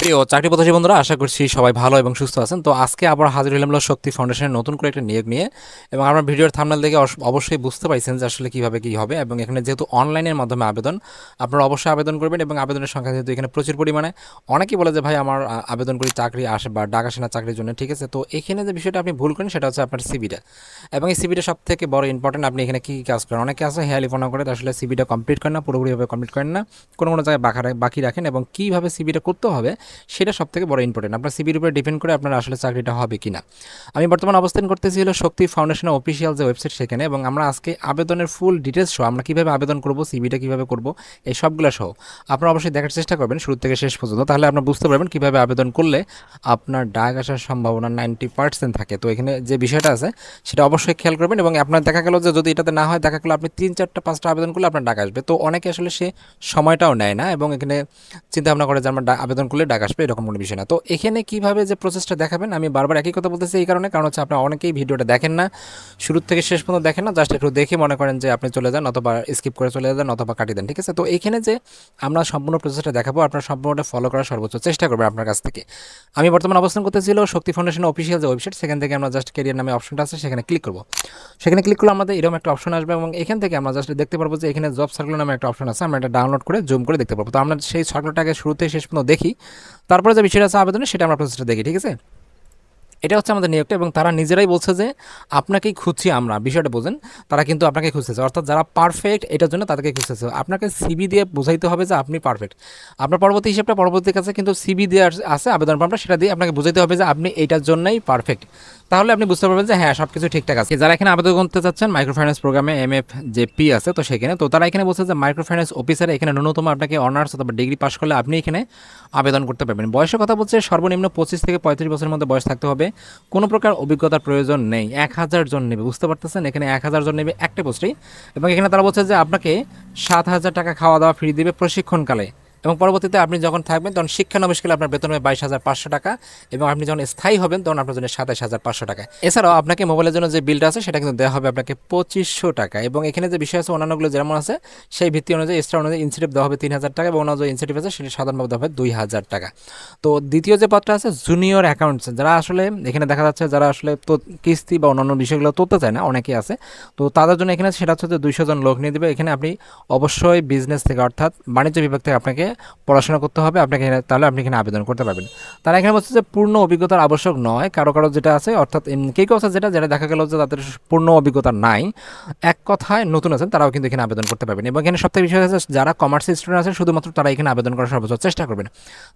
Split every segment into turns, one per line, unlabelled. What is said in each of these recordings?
প্রিয় চাকরি প্রত্যাশী বন্ধুরা, আশা করছি সবাই ভালো এবং সুস্থ আছেন। তো আজকে আবার হাজির হলাম হলো শক্তি ফাউন্ডেশনের নতুন করে একটা নিয়োগ নিয়ে। এবং আমার ভিডিওর থাম্বনেল দেখে অবশ্যই বুঝতে পারছেন যে আসলে কীভাবে কী হবে। এবং এখানে যেহেতু অনলাইনের মাধ্যমে আবেদন, আপনারা অবশ্যই আবেদন করবেন। এবং আবেদনের সংখ্যা যেহেতু এখানে প্রচুর পরিমাণে, অনেকেই বলে যে ভাই আমার আবেদন করি চাকরি আসে বা ডাক আসে না চাকরির জন্য, ঠিক আছে। তো এখানে যে বিষয়টা আপনি ভুল করেন সেটা হচ্ছে আপনার সিভিটা। এবং এই সিভিটা সব থেকে বড় ইম্পর্টেন্ট। আপনি এখানে কী কী কাজ করেন, অনেকে আছে হেয়ালিফোনা করে আসলে সিভিটা কমপ্লিট করেন না, পুরোপুরিভাবে কমপ্লিট করেন না, কোনো কোনো জায়গায় বাকি রাখেন। এবং কীভাবে সিভিটা করতে হবে সেটা সব থেকে বড় ইম্পর্টেন্ট। আপনার সিভির উপরে ডিপেন্ড করে আপনার আসলে চাকরিটা হবে কিনা। আমি বর্তমানে অবস্থান করতেছি হলো শক্তি ফাউন্ডেশনের অফিসিয়াল যে ওয়েবসাইট সেখানে। এবং আমরা আজকে আবেদনের ফুল ডিটেলস সহ, আমরা কীভাবে আবেদন করব, সিভিটা কীভাবে করব, এই সবগুলো সহ আপনারা অবশ্যই দেখার চেষ্টা করবেন শুরু থেকে শেষ পর্যন্ত। তাহলে আপনারা বুঝতে পারবেন কীভাবে আবেদন করলে আপনার ডাক আসার সম্ভাবনা 90% থাকে। তো এখানে যে বিষয়টা আছে সেটা অবশ্যই খেয়াল করবেন। এবং আপনার দেখা গেল যে যদি এটাতে না হয়, দেখা গেলো আপনি 3-4টা-5টা আবেদন করলে আপনার ডাক আসবে। তো অনেকে আসলে সে সময়টাও নেয় না এবং এখানে চিন্তা ভাবনা করে যে আমার আবেদন করলে ডাক আসবে, এরকম কোনো বিষয় না। তো এখানে কিভাবে যে প্রসেসটা দেখাবেন, আমি বারবার একই কথা বলতেছি এই কারণে, কারণ হচ্ছে আপনারা অনেকেই ভিডিওটা দেখেন না, শুরু থেকে শেষ পর্যন্ত দেখেন না, জাস্ট একটু দেখে মনে করেন যে আপনি চলে যান, অথবা স্কিপ করে চলে যান, অথবা কাটিয়ে দেন, ঠিক আছে। তো এখানে যে আমরা সম্পূর্ণ প্রসেসটা দেখাবো, আপনার সম্পূর্ণটা ফলো করার সর্বোচ্চ চেষ্টা করবেন আপনার কাছ থেকে। আমি বর্তমানে অবস্থান করতেছিল শক্তি ফাউন্ডেশনের অফিসিয়াল যে ওয়েবসাইট, সেখান থেকে আমরা জাস্ট ক্যারিয়ার নামে অপশনটা আছে সেখানে ক্লিক করবো। সেখানে ক্লিক করলে আমাদের এরকম একটা অপশন আসবে এবং এখান থেকে আমরা জাস্ট দেখতে পারবো যে এখানে জব সার্কুলার নামে একটা অপশন আছে, আমরা এটা ডাউনলোড করে জুম করে দেখতে পারবো। তো আমরা সেই সার্কুলারটাকে শুরু থেকে শেষ পর্যন্ত দেখি, তারপরে যে বিষয়টা আছে আবেদনে সেটা আমরা প্রসেসটা দেখি, ঠিক আছে। এটা হচ্ছে আমাদের নিয়োগটা এবং তারা নিজেরাই বলছে যে আপনাকেই খুঁজছি আমরা, বিষয়টা বোঝেন। তারা কিন্তু আপনাকে খুঁজতেছে, অর্থাৎ যারা পারফেক্ট এটার জন্য তাদেরকে খুঁজতেছে। আপনাকে সিবি দিয়ে বোঝাইতে হবে যে আপনি পারফেক্ট। আপনার পরবর্তী হিসেবটা পরবর্তী কাছে কিন্তু সিবি দিয়ে আছে আবেদন ফর্মটা, সেটা দিয়ে আপনাকে বোঝাইতে হবে যে আপনি এইটার জন্যই পারফেক্ট। তাহলে আপনি বুঝতে পারবেন যে হ্যাঁ সব কিছু ঠিকঠাক আছে। যারা এখানে আবেদন করতে চাচ্ছেন মাইক্রো ফাইন্যান্স প্রোগ্রামে এমএফ যে পি আছে, তো সেখানে তো তারা এখানে বলছে যে মাইক্রো ফাইন্যান্স অফিসারে এখানে ন্যূনতম আপনাকে অনার্স অথবা ডিগ্রি পাস করলে আপনি এখানে আবেদন করতে পারবেন। বয়সের কথা বলছে সর্বনিম্ন 25 থেকে 35 বছরের মধ্যে বয়স থাকতে হবে। কোনো প্রকার অভিজ্ঞতার প্রয়োজন নেই। 1000 জন নেবে, বুঝতে পারতেছেন, এখানে 1000 জন নেবে একটা পোস্টেই। এবং এখানে তারা বলছে যে আপনাকে 7000 টাকা খাওয়া দাওয়া ফ্রি দিবে প্রশিক্ষণকালে। এবং পরবর্তীতে আপনি যখন থাকবেন তখন শিক্ষানবিশকালে আপনার বেতন হবে 22,500 টাকা। এবং আপনি যখন স্থায়ী হবেন তখন আপনার জন্য 27,500 টাকা। এছাড়াও আপনাকে মোবাইলের জন্য যে বিলটা আছে সেটা কিন্তু দেওয়া হবে আপনাকে 2500 টাকা। এবং এখানে যে বিষয় আছে অন্যান্যগুলো যেমন আছে সেই ভিত্তি অনুযায়ী এক্সট্রা অনুযায়ী ইনসেন্টিভ দেওয়া হবে 3000 টাকা এবং অন্য যে ইনসেন্টিভ আছে সেটা সাধারণভাবে দেওয়া হবে 2000 টাকা। তো দ্বিতীয় যে পদটা আছে জুনিয়র অ্যাকাউন্টস, যারা আসলে এখানে দেখা যাচ্ছে যারা আসলে তো কিস্তি বা অন্যান্য বিষয়গুলো তুলতে চায় না, অনেকেই আছে। তো তাদের জন্য এখানে সেটা হচ্ছে যে 200 জন লোক নিয়ে দেবে। এখানে আপনি অবশ্যই বিজনেস থেকে অর্থাৎ বাণিজ্য বিভাগ থেকে আপনাকে পড়াশোনা করতে হবে আপনাকে, তাহলে আপনি এখানে আবেদন করতে পারবেন। তারা এখানে বলছে যে পূর্ণ অভিজ্ঞতার আবশ্যক নয়, কারো কারো যেটা আছে অর্থাৎ কেউ কেউ আছে যেটা যেটা দেখা গেল যে তাদের পূর্ণ অভিজ্ঞতা নাই, এক কথায় নতুন আছেন, তারাও কিন্তু এখানে আবেদন করতে পারবেন। এবং এখানে সবথেকে বিষয় আছে যারা কমার্সের স্টুডেন্ট আছে শুধুমাত্র তারা এখানে আবেদন করার সর্বোচ্চ চেষ্টা করবেন।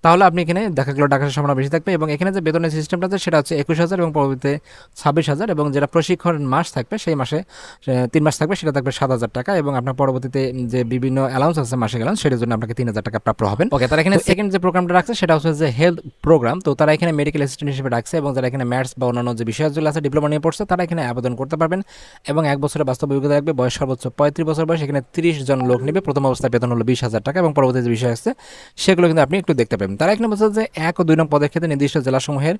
তাহলে আপনি এখানে দেখা গেলো টাকার সম্ভাবনা বেশি থাকবে। এবং এখানে যে বেতনের সিস্টেমটা আছে সেটা হচ্ছে 21,000 এবং পরবর্তীতে 26,000। এবং যেটা প্রশিক্ষণ মাস থাকবে সেই মাসে 3 মাস থাকবে সেটা থাকবে 7,000 টাকা। এবং আপনার পরবর্তীতে যে বিভিন্ন অ্যালাউন্স আছে মাসিক অ্যালাউন্স সেটার জন্য আপনাকে 3,000 টাকা প্রাপ্য হবেন। ওকে, তারা এখানে সেকেন্ড যে প্রোগ্রামটা রাখছে সেটা হচ্ছে যে হেলথ প্রোগ্রাম। তো তারা এখানে মেডিকেল অ্যাসিস্ট্যান্ট হিসেবে রাখছে এবং যারা এখানে ম্যাথস বা অন্যান্য যে বিষয়গুলো আছে ডিপ্লোমা নিয়ে পড়ছে তারা এখানে আবেদন করতে পারবেন। এবং 1 বছরের বাস্তব অভিজ্ঞতা রাখবে, বয়স সর্বোচ্চ 35 বছর বয়স। এখানে 30 জন লোক নেবে। প্রথম অবস্থায় বেতন হলো 20,000 টাকা এবং পরবর্তী যে বিষয় আছে সেগুলো কিন্তু আপনি একটু দেখতে পাবেন। তারা এখানে বলছে যে 1 ও 2 নং পদের ক্ষেত্রে নির্দিষ্ট জেলাসমূহের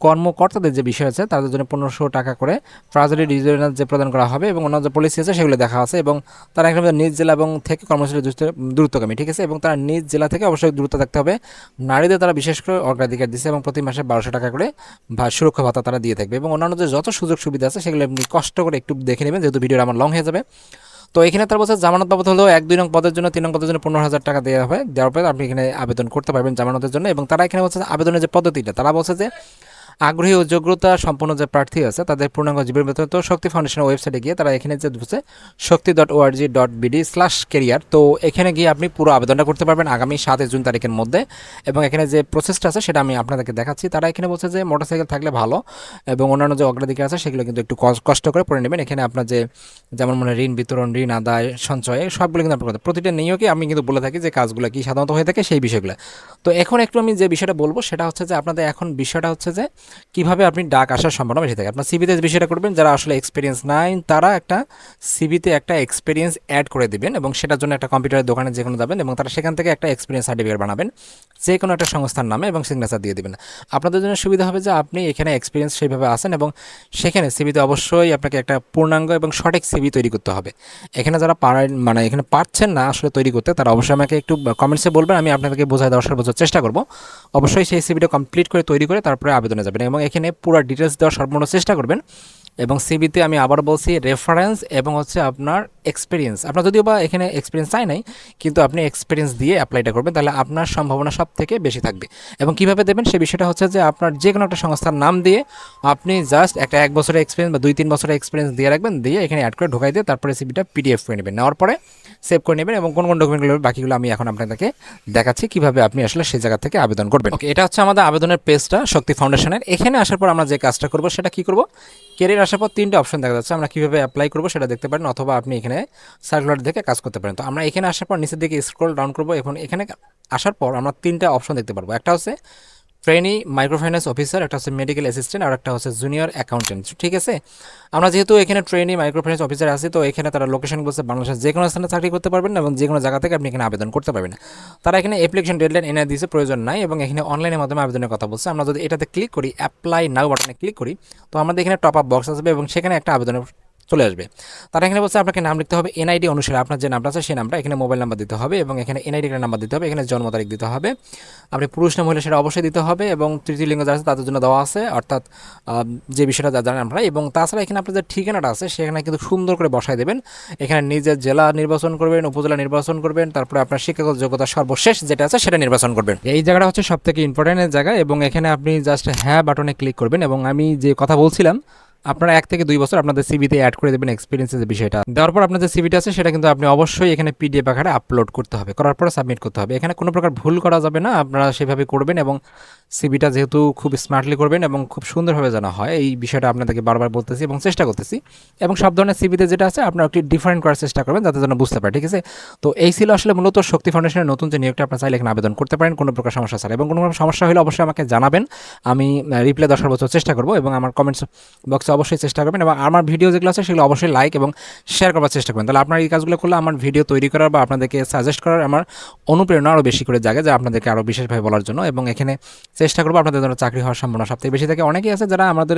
কর্মকর্তাদের যে বিষয় আছে তাদের জন্য 1500 টাকা করে ট্রাজারি রিজিওনাল যে প্রদান করা হবে এবং অন্য যে পলিসি আছে সেগুলো দেখা আছে। এবং তারা এখানে নিজ জেলা এবং থেকে কর্মসূচি দ্রুতগামী, ঠিক আছে। এবং তারা নিজ জেলা থেকে অবশ্যই দ্রুত থাকতে হবে। নারীদের তারা বিশেষ করে অগ্রাধিকার দিচ্ছে এবং প্রতি মাসে 1200 টাকা করে সুরক্ষা ভাতা তারা দিয়ে থাকবে। এবং অন্যান্য যে যত সুযোগ সুবিধা আছে সেগুলো আপনি কষ্ট করে একটু দেখে নেবেন, যেহেতু ভিডিওটা আমার লং হয়ে যাবে। তো এখানে তার বলছে জামানত বাবদ হলেও 1-2 নং পদের জন্য 3 নং পদের জন্য 15,000 টাকা দেওয়া হবে। দেওয়ার পরে আপনি এখানে আবেদন করতে পারবেন জামানতের জন্য। এবং তারা এখানে বলছে আবেদনের যে পদ্ধতিটা, তারা বলছে যে আগ্রহী ও যোগ্যতা সম্পন্ন যে প্রার্থী আছে তাদের পূর্ণাঙ্গ জীবন বেতন তো শক্তি ফাউন্ডেশনের ওয়েবসাইটে গিয়ে তারা এখানে যে হচ্ছে shakti.org.bd/career, তো এখানে গিয়ে আপনি পুরো আবেদনটা করতে পারবেন আগামী 7 জুন তারিখের মধ্যে। এবং এখানে যে প্রসেসটা আছে সেটা আমি আপনাদেরকে দেখাচ্ছি। তারা এখানে বলছে যে মোটরসাইকেল থাকলে ভালো এবং অন্যান্য যে অগ্রাধিকার আছে সেগুলো কিন্তু একটু কষ্ট করে পড়ে নেবেন। এখানে আপনার যে যেমন মনে ঋণ বিতরণ, ঋণ আদায়, সঞ্চয়, সবগুলো কিন্তু আপনার প্রতিটা নিয়োগে আমি কিন্তু বলে থাকি যে কাজগুলো কি সাধারণত হয়ে থাকে সেই বিষয়গুলো। তো এখন একটু আমি যে বিষয়টা বলবো সেটা হচ্ছে যে আপনাদের এখন বিষয়টা হচ্ছে যে কিভাবে আপনি ডাক আসার সম্ভাবনা বেশি থাকে। আপনার সিভিতে যে বিষয়টা করবেন, যারা আসলে এক্সপিরিয়েন্স নাই তারা একটা সিভিতে একটা এক্সপিরিয়েন্স অ্যাড করে দিবেন এবং সেটার জন্য একটা কম্পিউটারের দোকানে যে কোনো যাবেন এবং তারা সেখান থেকে একটা এক্সপিরিয়েন্স সার্টিফিকেট বানাবেন যে কোনো একটা সংস্থার নামে এবং সিগনেচার দিয়ে দিবেন। আপনাদের জন্য সুবিধা হবে যে আপনি এখানে এক্সপিরিয়েন্স সেইভাবে আসেন এবং সেখানে সিভিতে অবশ্যই আপনাকে একটা পূর্ণাঙ্গ এবং সঠিক সিভি তৈরি করতে হবে। এখানে যারা পারেন মানে এখানে পারছেন না আসলে তৈরি করতে, তারা অবশ্যই আমাকে একটু কমেন্টসে বলবেন, আমি আপনাদেরকে বোঝায় দেওয়ার সর্বোচ্চ চেষ্টা করব। অবশ্যই সেই সিভিটা কমপ্লিট করে তৈরি করে তারপরে আবেদনে যাবেন এবং এখানে পুরো ডিটেলস দেওয়ার সর্বমোট চেষ্টা করবেন। এবং সিভিতে আমি আবার বলছি রেফারেন্স এবং হচ্ছে আপনার এক্সপিরিয়েন্স, আপনার যদিও বা এখানে এক্সপিরিয়েন্স চাই নাই, কিন্তু আপনি এক্সপিরিয়েন্স দিয়ে অ্যাপ্লাইটা করবেন, তাহলে আপনার সম্ভাবনা সব থেকে বেশি থাকবে। এবং কীভাবে দেবেন সে বিষয়টা হচ্ছে যে আপনার যে কোনো একটা সংস্থার নাম দিয়ে আপনি জাস্ট একটা 1 বছরের এক্সপিরিয়েন্স বা 2-3 বছরের এক্সপিরিয়েন্স দিয়ে রাখবেন, দিয়ে এখানে অ্যাড করে ঢোকাই দিয়ে তারপরে সিভিটা পিডিএফ করে নেবেন, নেওয়ার পরে সেভ করে নেবেন এবং কোন কোন ডকুমেন্টগুলো বাকিগুলো আমি এখন আপনাদেরকে দেখাচ্ছি কীভাবে আপনি আসলে সেই জায়গা থেকে আবেদন করবেন। ওকে, এটা হচ্ছে আমাদের আবেদনের পেজটা শক্তি ফাউন্ডেশনের। এখানে আসার পর আমরা যে কাজটা করব সেটা কী করব, ক্যারিয়ার আসার পর 3টে অপশন দেখা যাচ্ছে, আমরা কীভাবে অ্যাপ্লাই করবো সেটা দেখতে পারেন, অথবা আপনি এখানে সার্কুলার দেখে কাজ করতে পারেন। তো আমরা এখানে আসার পর নিচের দিকে স্ক্রল ডাউন করবো। এখন এখানে আসার পর আমরা 3টে অপশন দেখতে পারবো, একটা হচ্ছে ট্রেনি মাইক্রোফাইন্যান্স অফিসার, একটা হচ্ছে মেডিকেল অ্যাসিস্ট্যান্ট আর একটা হচ্ছে জুনিয়র অ্যাকাউন্টেন্ট। ঠিক আছে, আমরা যেহেতু এখানে ট্রেনি মাইক্রোফাইন্যান্স অফিসার আছি, তো এখানে তারা লোকেশন বলছে বাংলাদেশের যে কোনো স্থানে চাকরি করতে পারবেন এবং যে কোনো জায়গা থেকে আপনি এখানে আবেদন করতে পারবেন। তারা এখানে অ্যাপ্লিকেশন ডেডলাইন এনে দিয়েছে, প্রয়োজন নাই, এবং এখানে অনলাইনের মাধ্যমে আবেদনের কথা বলছে। আমরা যদি এটাতে ক্লিক করি, অ্যাপ্লাই নাও বাটনে ক্লিক করি, তো আমাদের এখানে টপ আপ বক্স আসবে এবং সেখানে একটা আবেদনের চলে আসবে। তারা এখানে বলছে আপনাকে নাম লিখতে হবে এনআইডি অনুসারে, আপনার যে নামটা আছে সেই নামটা, এখানে মোবাইল নাম্বার দিতে হবে এবং এখানে এনআইডি কার্ড নাম্বার দিতে হবে, এখানে জন্ম তারিখ দিতে হবে, আপনি পুরুষ না মহিলা সেটা অবশ্যই দিতে হবে এবং তৃতীয় লিঙ্গ যারা আছে তাদের জন্য দেওয়া আছে, অর্থাৎ যে বিষয়টা জানেন আমরা। এবং তাছাড়া এখানে আপনার যে ঠিকানাটা আছে সেখানে কিন্তু সুন্দর করে বসায় দেবেন। এখানে নিজের জেলা নির্বাচন করবেন, উপজেলা নির্বাচন করবেন, তারপরে আপনার শিক্ষাগত যোগ্যতা সর্বশেষ যেটা আছে সেটা নির্বাচন করবেন। এই জায়গাটা হচ্ছে সব থেকে ইম্পর্টেন্টের জায়গা এবং এখানে আপনি জাস্ট হ্যাঁ বাটনে ক্লিক করবেন এবং আমি যে কথা বলছিলাম আপনারা 1 থেকে 2 বছর আপনাদের সিভিতে অ্যাড করে দেবেন এক্সপিরিয়েন্সের যে বিষয়টা। দেওয়ার পর আপনার যে সিভিটা আছে সেটা কিন্তু আপনি অবশ্যই এখানে পিডিএফ আকারে আপলোড করতে হবে, করার পর সাবমিট করতে হবে। এখানে কোনো প্রকার ভুল করা যাবে না, আপনারা সেভাবে করবেন এবং সিভিটা যেহেতু খুব স্মার্টলি করবেন এবং খুব সুন্দরভাবে জানা হয়, এই বিষয়টা আপনাদেরকে বারবার বলতেছি এবং চেষ্টা করতেছি। এবং সব ধরনের সিভিতে যেটা আছে আপনারা একটু ডিফারেন্ট করার চেষ্টা করবেন যাতে যেন বুঝতে পারে। ঠিক আছে, তো এই ছিল আসলে মূলত শক্তি ফাউন্ডেশনের নতুন যে নিয়োগটা, আপনারা চাইলে এখানে আবেদন করতে পারেন কোনো প্রকার সমস্যা ছাড়া। এবং কোনো সমস্যা হলে অবশ্যই আমাকে জানাবেন, আমি রিপ্লাই দেওয়ার সর্বোচ্চ চেষ্টা করবো এবং আমার কমেন্টস বক্সে অবশ্যই চেষ্টা করবেন এবং আমার ভিডিও যেগুলো আছে সেগুলো অবশ্যই লাইক এবং শেয়ার করার চেষ্টা করবেন। তাহলে আপনার এই কাজগুলো করলে আমার ভিডিও তৈরি করার বা আপনাদেরকে সাজেস্ট করার আমার অনুপ্রেরণা আরও বেশি করে জাগে, যা আপনাদেরকে আরও বিশেষভাবে বলার জন্য। এবং এখানে চেষ্টা করবো আপনাদের জন্য চাকরি হওয়ার সম্ভাবনা সবথেকে বেশি থাকে। অনেকেই আছে যারা আমাদের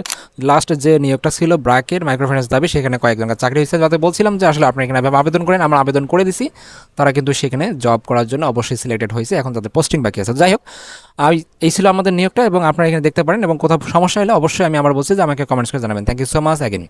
লাস্ট যে নিয়োগটা ছিল ব্র্যাকের মাইক্রোফাইন্যান্স দাবি, সেখানে কয়েকজনের চাকরি হয়েছে, যাতে বলছিলাম যে আসলে আপনি এখানে আবেদন করেন, আমরা আবেদন করে দিছি, তারা কিন্তু সেখানে জব করার জন্য অবশ্যই সিলেক্টেড হয়েছে, এখন তাদের পোস্টিং বাকি আছে। যাই হোক, এই ছিল আমাদের নিয়োগটা এবং আপনারা এখানে দেখতে পারেন এবং কোথাও সমস্যা হলে অবশ্যই আমি আবার বলছি যে আমাকে কমেন্টস করে জানাবেন। Thank you so much again.